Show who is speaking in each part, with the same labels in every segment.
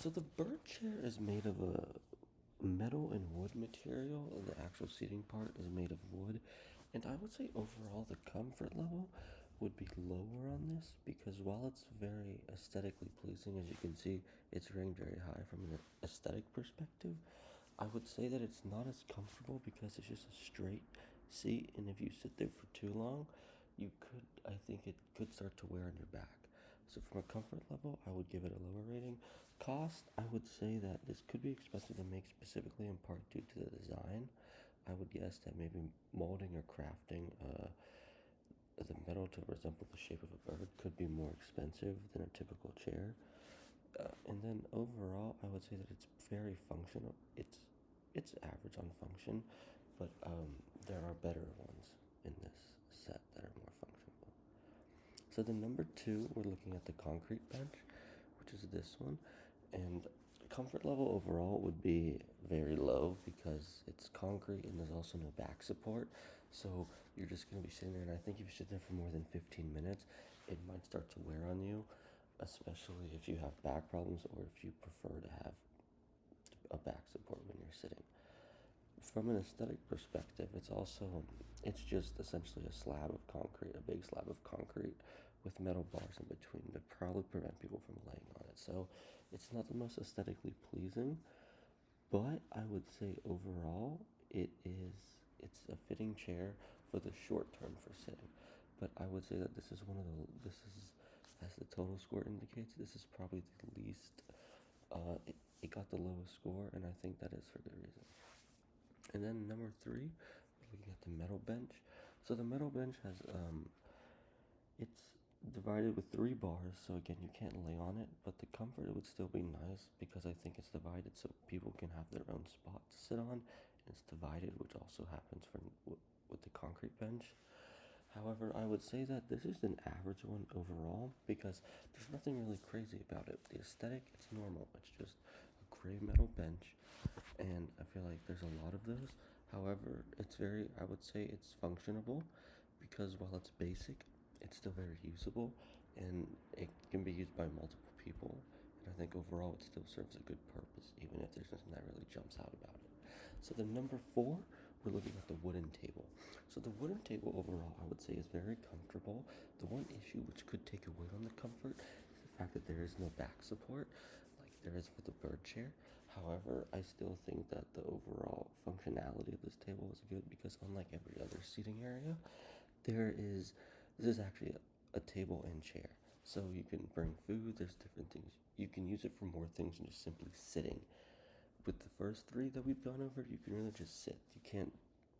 Speaker 1: So the bird chair is made of a metal and wood material, and the actual seating part is made of wood. And I would say overall the comfort level would be lower on this because while it's very aesthetically pleasing, as you can see, it's ranked very high from an aesthetic perspective. I would say that it's not as comfortable because it's just a straight seat, and if you sit there for too long, I think it could start to wear on your back. So from a comfort level, I would give it a lower rating. Cost, I would say that this could be expensive to make specifically in part due to the design. I would guess that maybe molding or crafting the metal to resemble the shape of a bird could be more expensive than a typical chair. And then overall, I would say that it's very functional. It's average on function, but there are better ones in this set that are more functional. So the number two, we're looking at the concrete bench, which is this one, and comfort level overall would be very low because it's concrete and there's also no back support. So you're just going to be sitting there, and I think if you sit there for more than 15 minutes, it might start to wear on you, especially if you have back problems or if you prefer to have a back support when you're sitting. From an aesthetic perspective, it's just essentially a slab of concrete, a big slab of concrete with metal bars in between to probably prevent people from laying on it. So it's not the most aesthetically pleasing, but I would say overall it's a fitting chair for the short term for sitting. But I would say that this is, as the total score indicates, this is probably the least. It got the lowest score, and I think that is for good reason. And then number three, we're looking at the metal bench. So the metal bench has it's divided with three bars. So again, you can't lay on it, but the comfort, it would still be nice because I think it's divided so people can have their own spot to sit on. And it's divided, which also happens with the concrete bench. However, I would say that this is an average one overall because there's nothing really crazy about it. The aesthetic, it's normal. It's just a gray metal bench, and I feel like there's a lot of those. However, I would say it's functionable because while it's basic, it's still very usable and it can be used by multiple people. And I think overall it still serves a good purpose, even if there's nothing that really jumps out about it. So the number four, we're looking at the wooden table. So the wooden table overall, I would say, is very comfortable. The one issue which could take away on the comfort is the fact that there is no back support, like there is for the bird chair. However, I still think that the overall functionality of this table is good because unlike every other seating area, this is actually a table and chair. So you can bring food, there's different things. You can use it for more things than just simply sitting. With the first three that we've gone over, you can really just sit. You can't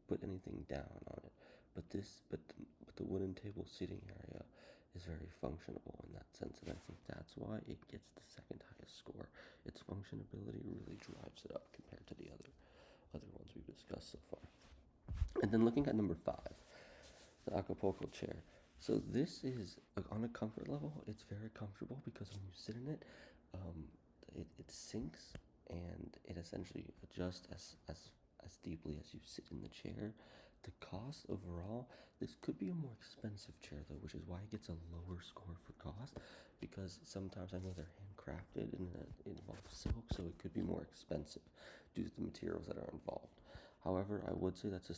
Speaker 1: put anything down on it. But the wooden table seating area is very functional in that sense, and I think that's why it gets the second highest score. Its functionability really drives it up compared to the other ones we've discussed so far. And then looking at number five, the Acapulco chair. So this is on a comfort level. It's very comfortable because when you sit in it, it sinks and it essentially adjusts as deeply as you sit in the chair. The cost overall, this could be a more expensive chair though, which is why it gets a lower score for cost. Because sometimes I know they're handcrafted and it involves silk, so it could be more expensive due to the materials that are involved. However, I would say that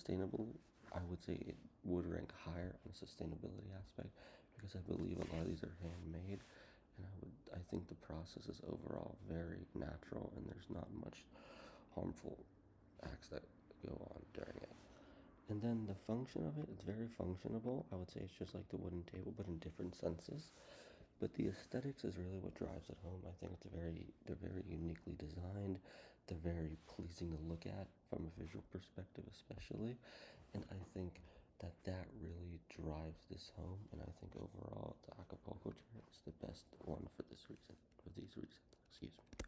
Speaker 1: I would say it would rank higher on the sustainability aspect because I believe a lot of these are handmade, and I think the process is overall very natural and there's not much harmful acts that go on during it. And then the function of it, it's very functionable. I would say it's just like the wooden table, but in different senses. But the aesthetics is really what drives it home. I think they're very uniquely designed. They're very pleasing to look at from a visual perspective, especially. And I think that really drives this home. And I think overall, the Acapulco chair is the best one for this reason, for these reasons. Excuse me.